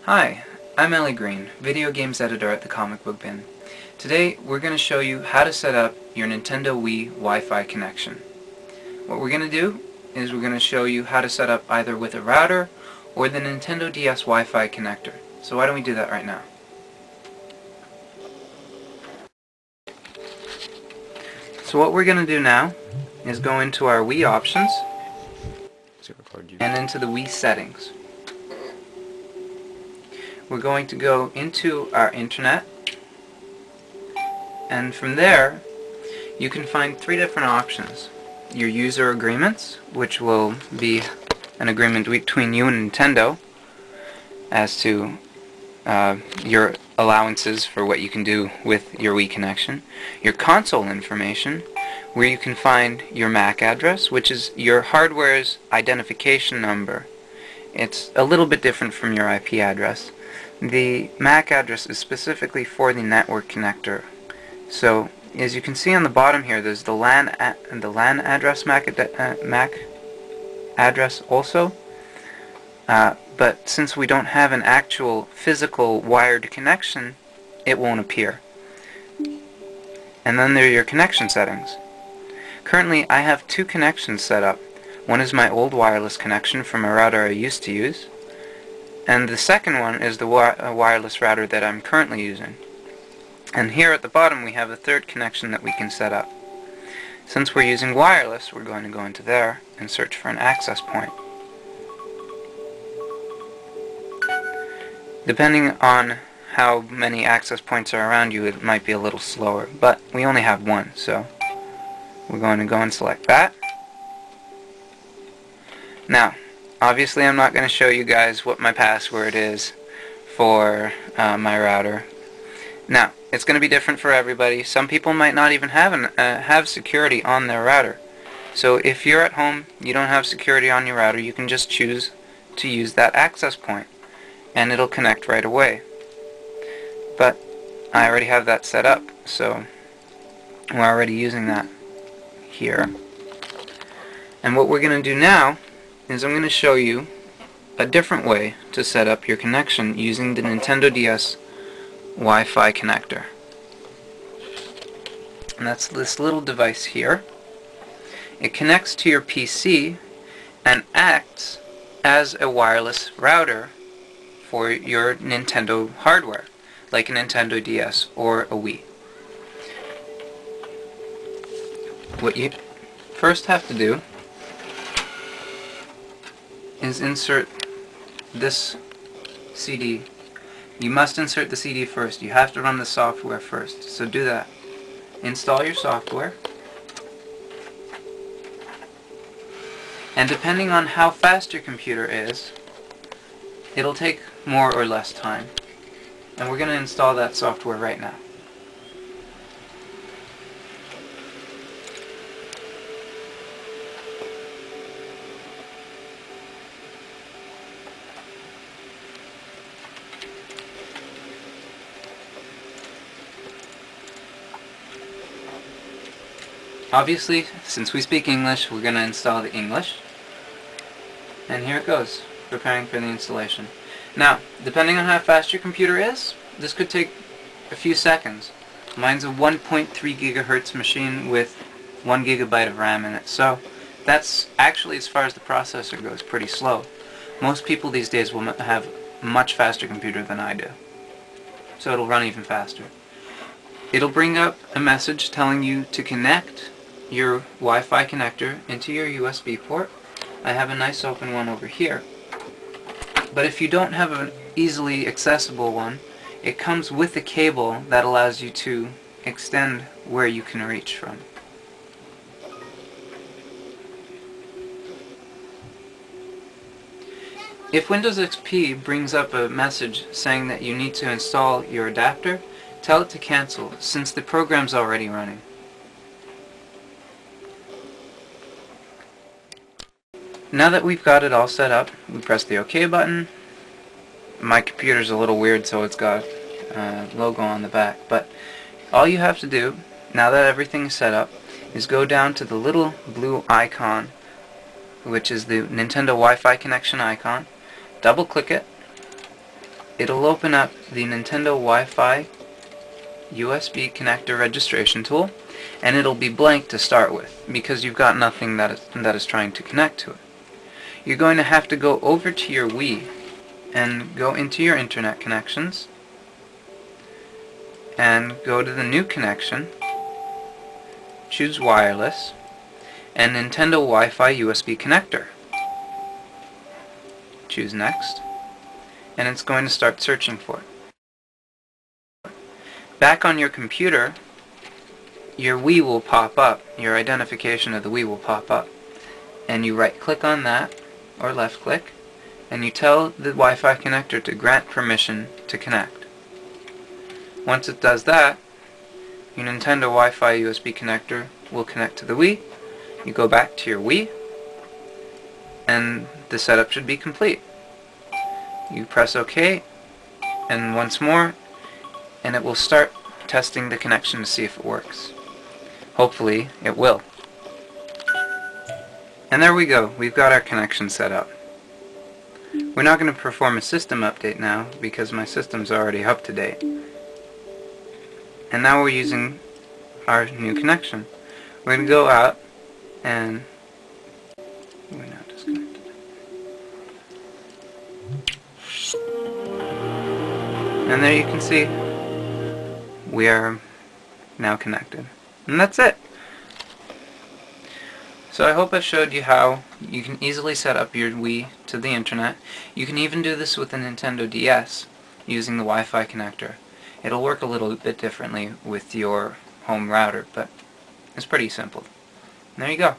Hi, I'm Ellie Green, video games editor at the Comic Book Bin. Today we're going to show you how to set up your Nintendo Wii Wi-Fi connection. What we're going to do is we're going to show you how to set up either with a router or the Nintendo DS Wi-Fi connector. So why don't we do that right now? So what we're going to do now is go into our Wii options and into the Wii settings. We're going to go into our internet, and from there you can find three different options. Your user agreements, which will be an agreement between you and Nintendo as to your allowances for what you can do with your Wii connection. Your console information, where you can find your MAC address, which is your hardware's identification number. It's a little bit different from your IP address. The MAC address is specifically for the network connector. So, as you can see on the bottom here, there's the LAN address MAC address also. But since we don't have an actual physical wired connection, it won't appear. And then there are your connection settings. Currently, I have two connections set up. One is my old wireless connection from a router I used to use, and the second one is the wireless router that I'm currently using. And here at the bottom we have a third connection that we can set up. Since we're using wireless, we're going to go into there and search for an access point. Depending on how many access points are around you, it might be a little slower, but we only have one, so we're going to go and select that. Now, obviously I'm not going to show you guys what my password is for my router. Now, it's going to be different for everybody. Some people might not even have security on their router. So if you're at home, you don't have security on your router, you can just choose to use that access point, and it'll connect right away. But I already have that set up, so we're already using that here. And what we're going to do now is I'm going to show you a different way to set up your connection using the Nintendo DS Wi-Fi connector. And that's this little device here. It connects to your PC and acts as a wireless router for your Nintendo hardware, like a Nintendo DS or a Wii. What you first have to do is insert this CD. You must insert the CD first. You have to run the software first. So do that. Install your software. And depending on how fast your computer is, it'll take more or less time. And we're going to install that software right now. Obviously, since we speak English, we're going to install the English. And here it goes, preparing for the installation. Now, depending on how fast your computer is, this could take a few seconds. Mine's a 1.3 gigahertz machine with 1 gigabyte of RAM in it, so that's actually, as far as the processor goes, pretty slow. Most people these days will have a much faster computer than I do, so it'll run even faster. It'll bring up a message telling you to connect your Wi-Fi connector into your USB port. I have a nice open one over here. But if you don't have an easily accessible one, it comes with a cable that allows you to extend where you can reach from. If Windows XP brings up a message saying that you need to install your adapter, tell it to cancel, since the program's already running. Now that we've got it all set up, we press the OK button. My computer's a little weird, so it's got a logo on the back, but all you have to do, now that everything's set up, is go down to the little blue icon, which is the Nintendo Wi-Fi connection icon, double click it. it'll open up the Nintendo Wi-Fi USB connector registration tool, and it'll be blank to start with because you've got nothing that is trying to connect to it. You're going to have to go over to your Wii and go into your internet connections and go to the new connection, choose wireless, and Nintendo Wi-Fi USB connector. Choose next, and it's going to start searching for it. Back on your computer, your Wii will pop up, your identification of the Wii will pop up, and you right click on that, or left click, and you tell the Wi-Fi connector to grant permission to connect. Once it does that, your Nintendo Wi-Fi USB connector will connect to the Wii. You go back to your Wii, and the setup should be complete. You press OK, and once more, and it will start testing the connection to see if it works. Hopefully it will. And there we go, we've got our connection set up. We're not going to perform a system update now because my system's already up to date. And now we're using our new connection. We're going to go out and we're now disconnected. And there you can see we are now connected. And that's it. So I hope I showed you how you can easily set up your Wii to the internet. You can even do this with a Nintendo DS using the Wi-Fi connector. It'll work a little bit differently with your home router, but it's pretty simple. And there you go.